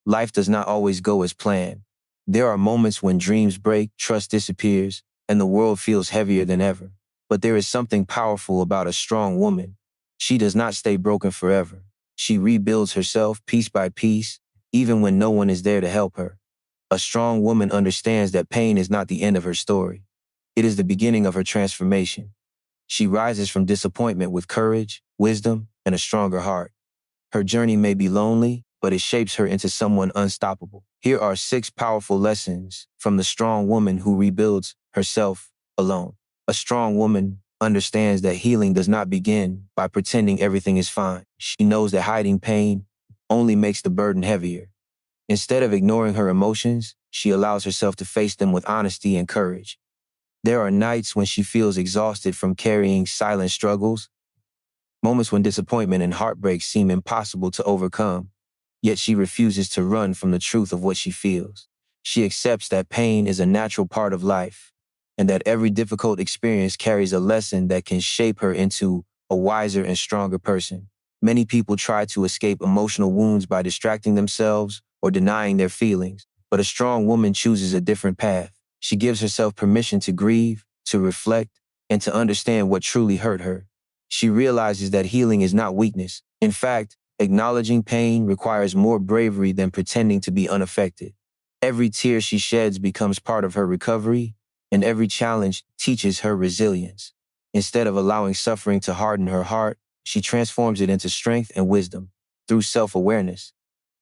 Life does not always go as planned. There are moments when dreams break, trust disappears, and the world feels heavier than ever. But there is something powerful about a strong woman. She does not stay broken forever. She rebuilds herself piece by piece, even when no one is there to help her. A strong woman understands that pain is not the end of her story. It is the beginning of her transformation. She rises from disappointment with courage, wisdom, and a stronger heart. Her journey may be lonely, but it shapes her into someone unstoppable. Here are 6 powerful lessons from the strong woman who rebuilds herself alone. A strong woman understands that healing does not begin by pretending everything is fine. She knows that hiding pain only makes the burden heavier. Instead of ignoring her emotions, she allows herself to face them with honesty and courage. There are nights when she feels exhausted from carrying silent struggles, moments when disappointment and heartbreak seem impossible to overcome, yet she refuses to run from the truth of what she feels. She accepts that pain is a natural part of life, and that every difficult experience carries a lesson that can shape her into a wiser and stronger person. Many people try to escape emotional wounds by distracting themselves or denying their feelings, but a strong woman chooses a different path. She gives herself permission to grieve, to reflect, and to understand what truly hurt her. She realizes that healing is not weakness. In fact, acknowledging pain requires more bravery than pretending to be unaffected. Every tear she sheds becomes part of her recovery, and every challenge teaches her resilience. Instead of allowing suffering to harden her heart, she transforms it into strength and wisdom. Through self-awareness,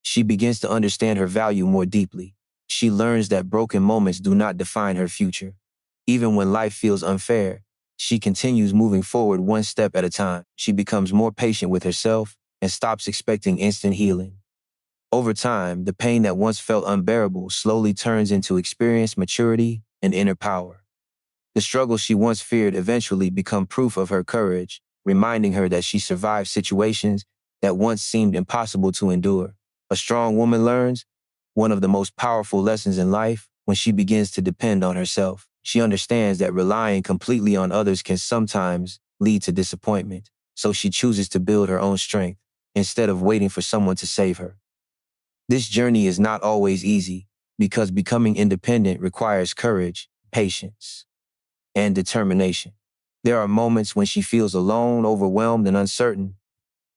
she begins to understand her value more deeply. She learns that broken moments do not define her future. Even when life feels unfair, she continues moving forward one step at a time. She becomes more patient with herself and stops expecting instant healing. Over time, the pain that once felt unbearable slowly turns into experience, maturity, and inner power. The struggles she once feared eventually become proof of her courage, reminding her that she survived situations that once seemed impossible to endure. A strong woman learns one of the most powerful lessons in life when she begins to depend on herself. She understands that relying completely on others can sometimes lead to disappointment, so she chooses to build her own strength instead of waiting for someone to save her. This journey is not always easy because becoming independent requires courage, patience, and determination. There are moments when she feels alone, overwhelmed, and uncertain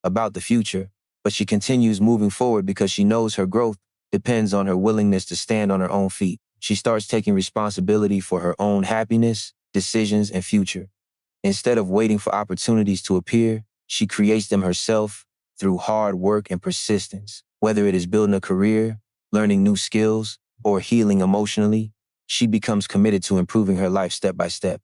about the future, but she continues moving forward because she knows her growth depends on her willingness to stand on her own feet. She starts taking responsibility for her own happiness, decisions, and future. Instead of waiting for opportunities to appear, she creates them herself through hard work and persistence. Whether it is building a career, learning new skills, or healing emotionally, she becomes committed to improving her life step by step.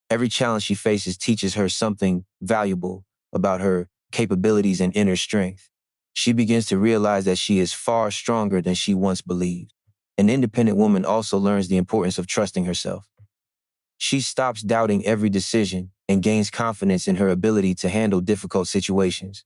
Every challenge she faces teaches her something valuable about her capabilities and inner strength. She begins to realize that she is far stronger than she once believed. An independent woman also learns the importance of trusting herself. She stops doubting every decision and gains confidence in her ability to handle difficult situations.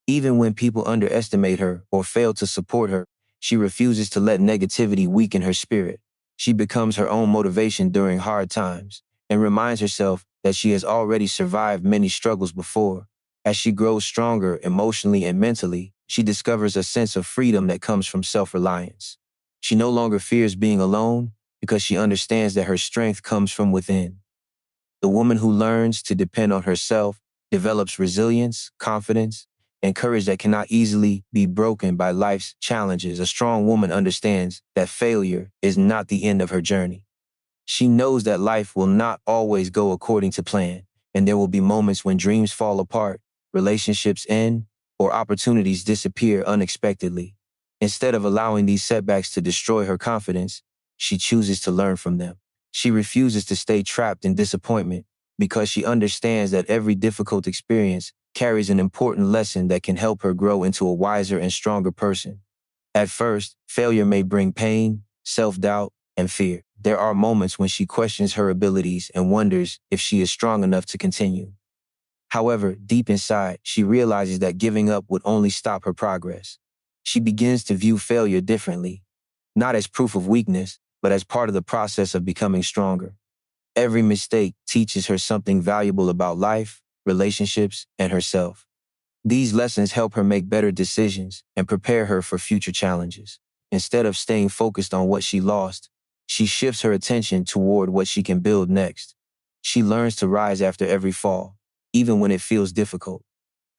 Even when people underestimate her or fail to support her, she refuses to let negativity weaken her spirit. She becomes her own motivation during hard times and reminds herself that she has already survived many struggles before. As she grows stronger emotionally and mentally, she discovers a sense of freedom that comes from self-reliance. She no longer fears being alone because she understands that her strength comes from within. The woman who learns to depend on herself develops resilience, confidence, and courage that cannot easily be broken by life's challenges. A strong woman understands that failure is not the end of her journey. She knows that life will not always go according to plan, and there will be moments when dreams fall apart, relationships end, or opportunities disappear unexpectedly. Instead of allowing these setbacks to destroy her confidence, she chooses to learn from them. She refuses to stay trapped in disappointment because she understands that every difficult experience carries an important lesson that can help her grow into a wiser and stronger person. At first, failure may bring pain, self-doubt, and fear. There are moments when she questions her abilities and wonders if she is strong enough to continue. However, deep inside, she realizes that giving up would only stop her progress. She begins to view failure differently, not as proof of weakness, but as part of the process of becoming stronger. Every mistake teaches her something valuable about life, relationships, and herself. These lessons help her make better decisions and prepare her for future challenges. Instead of staying focused on what she lost, she shifts her attention toward what she can build next. She learns to rise after every fall, even when it feels difficult.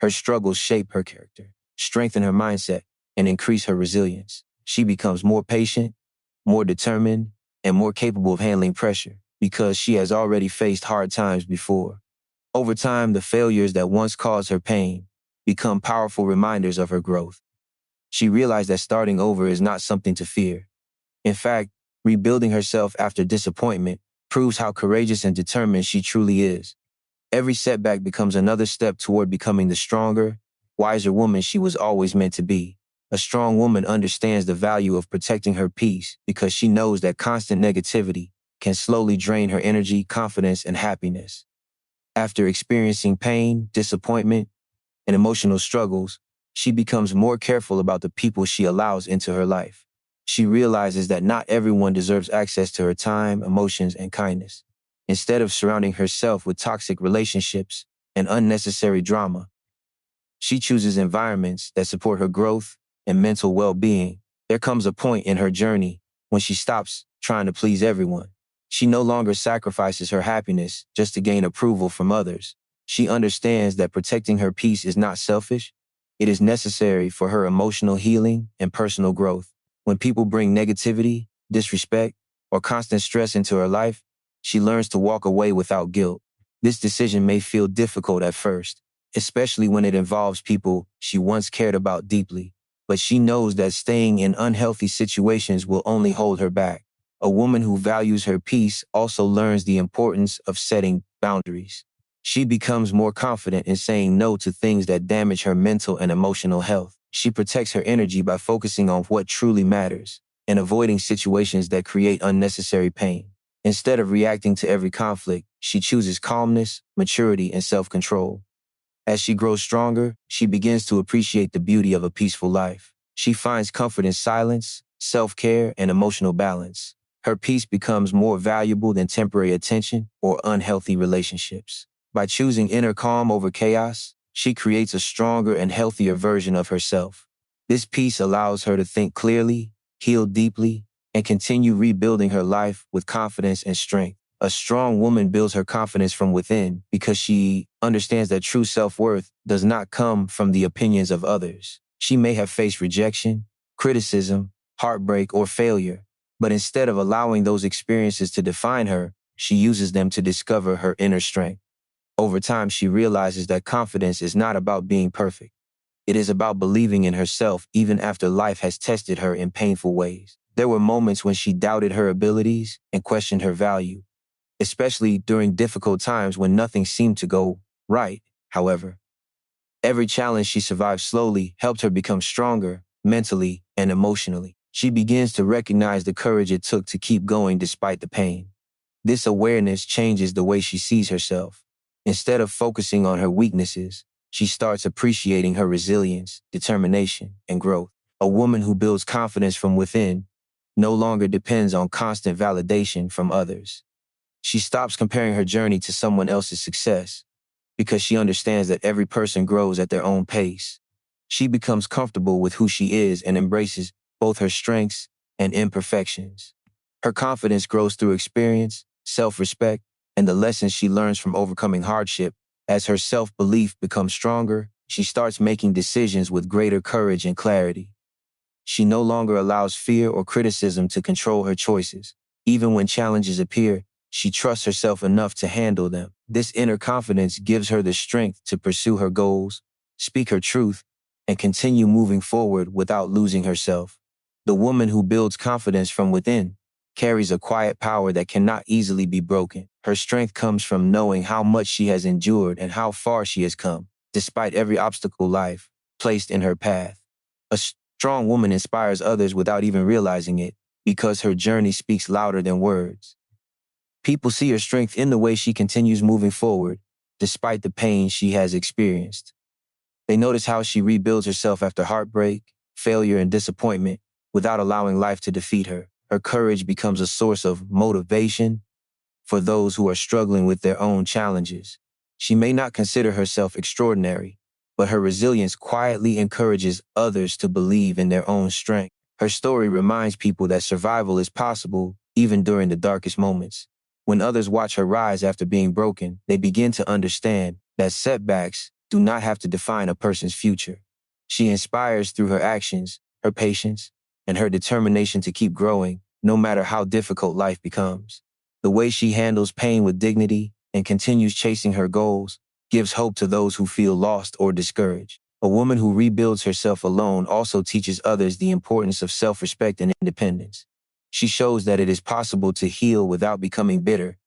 Her struggles shape her character, strengthen her mindset, and increase her resilience. She becomes more patient, more determined, and more capable of handling pressure because she has already faced hard times before. Over time, the failures that once caused her pain become powerful reminders of her growth. She realized that starting over is not something to fear. In fact, rebuilding herself after disappointment proves how courageous and determined she truly is. Every setback becomes another step toward becoming the stronger, wiser woman she was always meant to be. A strong woman understands the value of protecting her peace because she knows that constant negativity can slowly drain her energy, confidence, and happiness. After experiencing pain, disappointment, and emotional struggles, she becomes more careful about the people she allows into her life. She realizes that not everyone deserves access to her time, emotions, and kindness. Instead of surrounding herself with toxic relationships and unnecessary drama, she chooses environments that support her growth and mental well-being. There comes a point in her journey when she stops trying to please everyone. She no longer sacrifices her happiness just to gain approval from others. She understands that protecting her peace is not selfish. It is necessary for her emotional healing and personal growth. When people bring negativity, disrespect, or constant stress into her life, she learns to walk away without guilt. This decision may feel difficult at first, especially when it involves people she once cared about deeply. But she knows that staying in unhealthy situations will only hold her back. A woman who values her peace also learns the importance of setting boundaries. She becomes more confident in saying no to things that damage her mental and emotional health. She protects her energy by focusing on what truly matters and avoiding situations that create unnecessary pain. Instead of reacting to every conflict, she chooses calmness, maturity, and self-control. As she grows stronger, she begins to appreciate the beauty of a peaceful life. She finds comfort in silence, self-care, and emotional balance. Her peace becomes more valuable than temporary attention or unhealthy relationships. By choosing inner calm over chaos, she creates a stronger and healthier version of herself. This peace allows her to think clearly, heal deeply, and continue rebuilding her life with confidence and strength. A strong woman builds her confidence from within because she understands that true self-worth does not come from the opinions of others. She may have faced rejection, criticism, heartbreak, or failure, but instead of allowing those experiences to define her, she uses them to discover her inner strength. Over time, she realizes that confidence is not about being perfect. It is about believing in herself even after life has tested her in painful ways. There were moments when she doubted her abilities and questioned her value, especially during difficult times when nothing seemed to go right. However, every challenge she survived slowly helped her become stronger mentally and emotionally. She begins to recognize the courage it took to keep going despite the pain. This awareness changes the way she sees herself. Instead of focusing on her weaknesses, she starts appreciating her resilience, determination, and growth. A woman who builds confidence from within no longer depends on constant validation from others. She stops comparing her journey to someone else's success because she understands that every person grows at their own pace. She becomes comfortable with who she is and embraces both her strengths and imperfections. Her confidence grows through experience, self-respect, and the lessons she learns from overcoming hardship. As her self-belief becomes stronger, she starts making decisions with greater courage and clarity. She no longer allows fear or criticism to control her choices. Even when challenges appear, she trusts herself enough to handle them. This inner confidence gives her the strength to pursue her goals, speak her truth, and continue moving forward without losing herself. The woman who builds confidence from within carries a quiet power that cannot easily be broken. Her strength comes from knowing how much she has endured and how far she has come, despite every obstacle life placed in her path. A strong woman inspires others without even realizing it because her journey speaks louder than words. People see her strength in the way she continues moving forward, despite the pain she has experienced. They notice how she rebuilds herself after heartbreak, failure, and disappointment without allowing life to defeat her. Her courage becomes a source of motivation for those who are struggling with their own challenges. She may not consider herself extraordinary, but her resilience quietly encourages others to believe in their own strength. Her story reminds people that survival is possible even during the darkest moments. When others watch her rise after being broken, they begin to understand that setbacks do not have to define a person's future. She inspires through her actions, her patience, and her determination to keep growing, no matter how difficult life becomes. The way she handles pain with dignity and continues chasing her goals gives hope to those who feel lost or discouraged. A woman who rebuilds herself alone also teaches others the importance of self-respect and independence. She shows that it is possible to heal without becoming bitter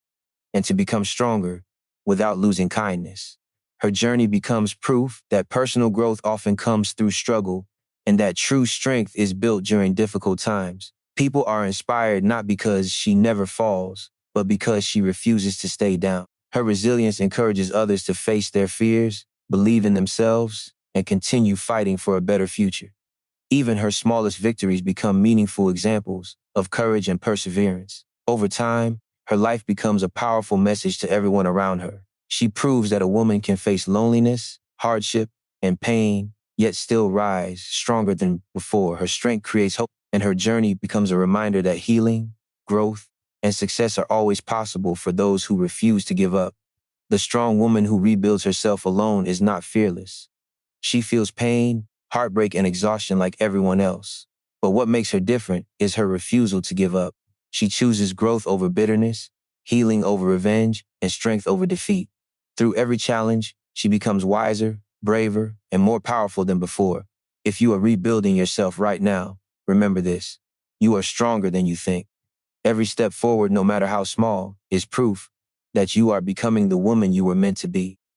and to become stronger without losing kindness. Her journey becomes proof that personal growth often comes through struggle and that true strength is built during difficult times. People are inspired not because she never falls, but because she refuses to stay down. Her resilience encourages others to face their fears, believe in themselves, and continue fighting for a better future. Even her smallest victories become meaningful examples of courage and perseverance. Over time, her life becomes a powerful message to everyone around her. She proves that a woman can face loneliness, hardship, and pain, yet still rise stronger than before. Her strength creates hope, and her journey becomes a reminder that healing, growth, and success are always possible for those who refuse to give up. The strong woman who rebuilds herself alone is not fearless. She feels pain, heartbreak, and exhaustion like everyone else. But what makes her different is her refusal to give up. She chooses growth over bitterness, healing over revenge, and strength over defeat. Through every challenge, she becomes wiser, braver, and more powerful than before. If you are rebuilding yourself right now, remember this: you are stronger than you think. Every step forward, no matter how small, is proof that you are becoming the woman you were meant to be.